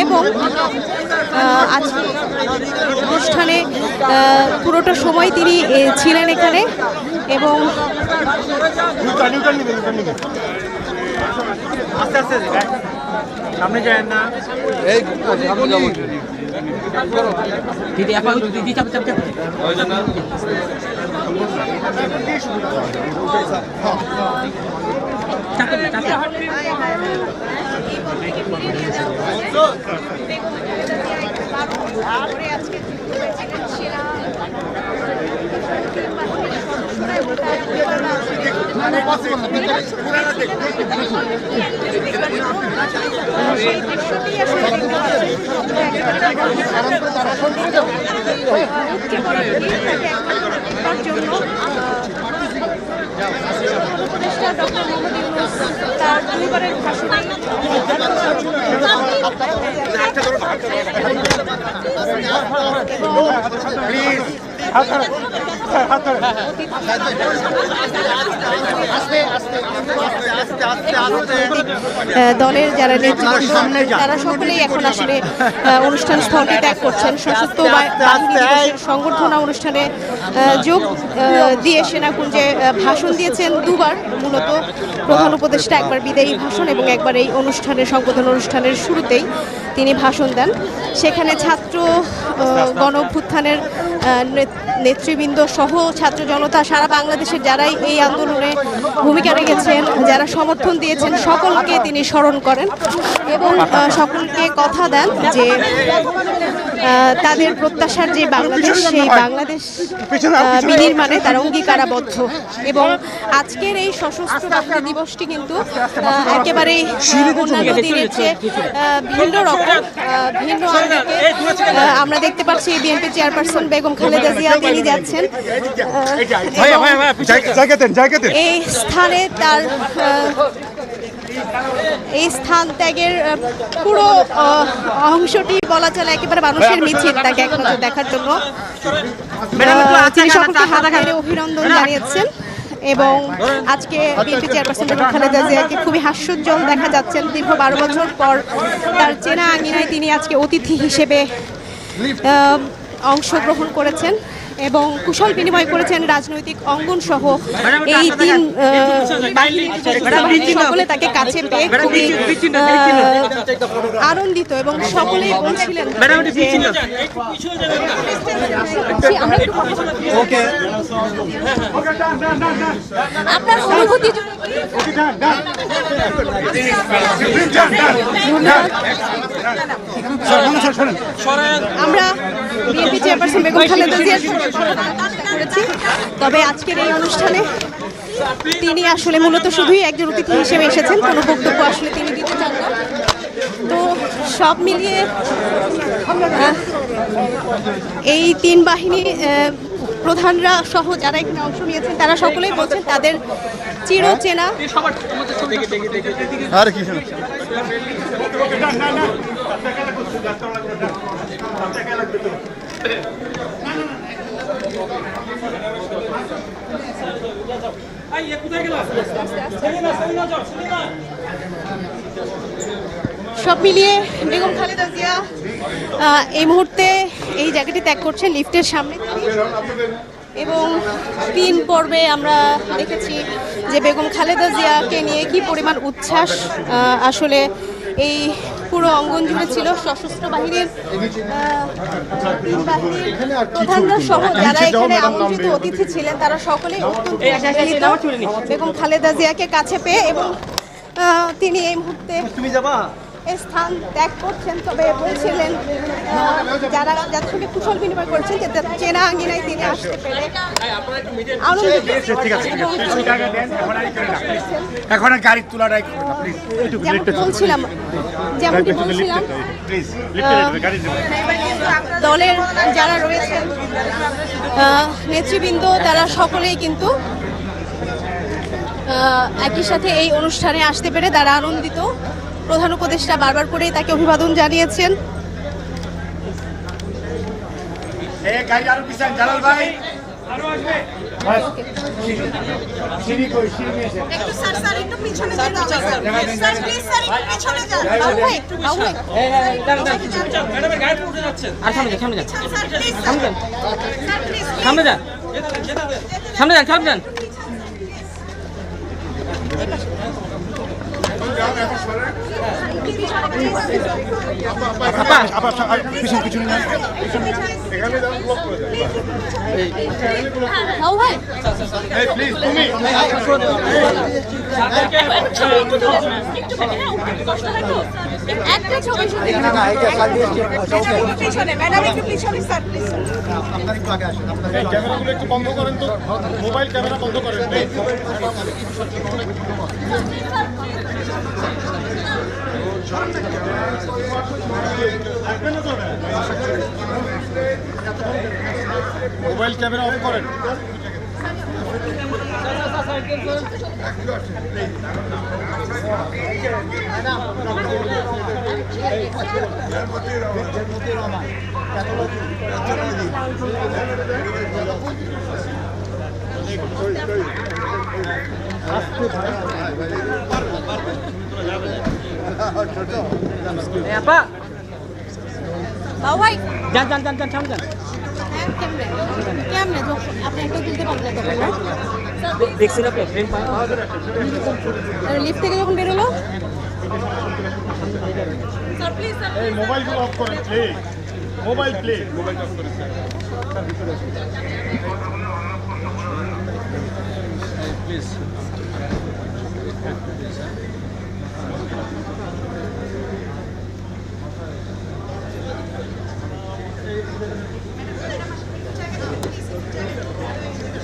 এবং আজকে অনুষ্ঠানে পুরোটা সময় তিনি ছিলেন এখানে এবং সামনে যায় না এই দিদি আপা দিদি চাপ চাপ চাপ তার পরিবারের ভাষণে দলের যারা নেতৃত্ব তারা সকলেই এখন আসলে অনুষ্ঠান স্থলটি ত্যাগ করছেন। সশস্ত্র বাহিনীর সংবর্ধনা অনুষ্ঠানে যোগ দিয়ে সেনাকুঞ্জে ভাষণ দিয়েছেন দুবার। মূলত প্রধান উপদেষ্টা একবার বিদায়ী ভাষণ এবং একবার এই অনুষ্ঠানের সংবর্ধনা অনুষ্ঠানের শুরুতেই তিনি ভাষণ দেন। সেখানে ছাত্র গণ অভ্যুত্থানের নেতৃবৃন্দ সহ ছাত্র জনতা সারা বাংলাদেশের যারাই এই আন্দোলনে ভূমিকা রেখেছেন, যারা সমর্থন দিয়েছেন, সকলকে তিনি স্মরণ করেন এবং সকলকে কথা দেন যে তাদের প্রত্যাশার যে বাংলাদেশ, সেই বাংলাদেশ বিনির্মাণে তারা অঙ্গীকারাবদ্ধ। এবং আজকের এই সশস্ত্র বাহিনী দিবসটি কিন্তু একেবারেই অন্যান্য দিনের চেয়ে ভিন্ন রকম, ভিন্ন আঙ্গিকে আমরা দেখতে পাচ্ছি বিএনপি চেয়ারপারসন বেগম খালেদা জিয়া তিনি যাচ্ছেন এই স্থানে। তার এই স্থান ত্যাগের পুরো অংশটি বলা চলে একেবারে মানুষের মিছিল তাকে একমাত্র দেখার জন্য। তিনি সকলকে হাত ধরে অভিনন্দন জানিয়েছেন এবং আজকে বিএনপি চেয়ারপারসন বেগম খালেদা জিয়াকে খুবই হাস্যোজ্জ্বল দেখা যাচ্ছেন। দীর্ঘ 12 বছর পর তার চেনা আঙিনায় তিনি আজকে অতিথি হিসেবে অংশগ্রহণ করেছেন এবং কুশল বিনিময় করেছেন রাজনৈতিক অঙ্গন সহ এই তিন বাহিনী সকলে তাকে কাছে পেয়ে খুবই আনন্দিত এবং সকলেই বলছিলেন আপনার অনুভূতি। আমরা বিএনপি চেয়ারপারসন বেগম খালেদা জিয়ার করেছি, তবে আজকের এই অনুষ্ঠানে তিনি আসলে মূলত শুধুই একজন অতিথি হিসেবে এসেছেন, কোনো বক্তব্য আসলে তিনি দিতে চান না। তো সব মিলিয়ে এই তিন বাহিনী প্রধানরা সহ যারা এখানে অংশ নিয়েছেন তারা সকলেই বলছেন তাদের চিরচেনা সব মিলিয়ে বেগম খালেদা জিয়া এই মুহূর্তে এই জায়গাটি ত্যাগ করছেন লিফটের সামনে এবং 3 পর্বে আমরা দেখেছি যে বেগম খালেদা জিয়াকে নিয়ে কি পরিমাণ উচ্ছ্বাস আসলে এই পুরো অঙ্গন জুড়ে ছিল। সশস্ত্র বাহিনীর প্রধানরা সহ যারা এখানে আমন্ত্রিত অতিথি ছিলেন তারা সকলেই বেগম খালেদা জিয়াকে কাছে পেয়ে এবং তিনি এই মুহূর্তে স্থান ত্যাগ করছেন। তবে বলছিলেন যারা যার সঙ্গে কুশল বিনিময় করছেন যে চেনা আঙ্গিনায় তিনি আসতে পেরে বলছিলাম যেমনটি বলছিলাম দলের যারা রয়েছেন নেতৃবৃন্দ তারা সকলেই কিন্তু একই সাথে এই অনুষ্ঠানে আসতে পেরে তারা আনন্দিত। প্রধান উপদেষ্টা বারবার করেই তাকে অভিবাদন জানিয়েছেন। জালাল ভাই আরো আসবে। একটু স্যার স্যার একটু পিছনে যান স্যার স্যার প্লিজ স্যার একটু পিছনে যান বাবু ভাই একটু বাবু ভাই আর সামনে যান সামনে যান স্যার প্লিজ সামনে যান স্যার প্লিজ সামনে যান সামনে যান সামনে যান বাবু ভাই একটা ছবি শুধু একটু পিছনে ম্যাডাম একটু পিছনে স্যার প্লিজ ক্যামেরাগুলো একটু বন্ধ করেন তো, মোবাইল ক্যামেরা বন্ধ করেন please। মোবাইল ক্যামেরা অফ করেন। আপা বাবু ভাই যান যান যান যান সামনে যান কেমনে কেমনে যখন আপনি একটা তুলতে পারলেন তখন না দেখছেন আপনি ফ্রেম পায় লিফট থেকে যখন বেরোলো স্যার প্লিজ স্যার এই মোবাইলগুলো অফ করেন প্লিজ, মোবাইল প্লিজ, মোবাইলটা অফ করেন স্যার। প্লিজ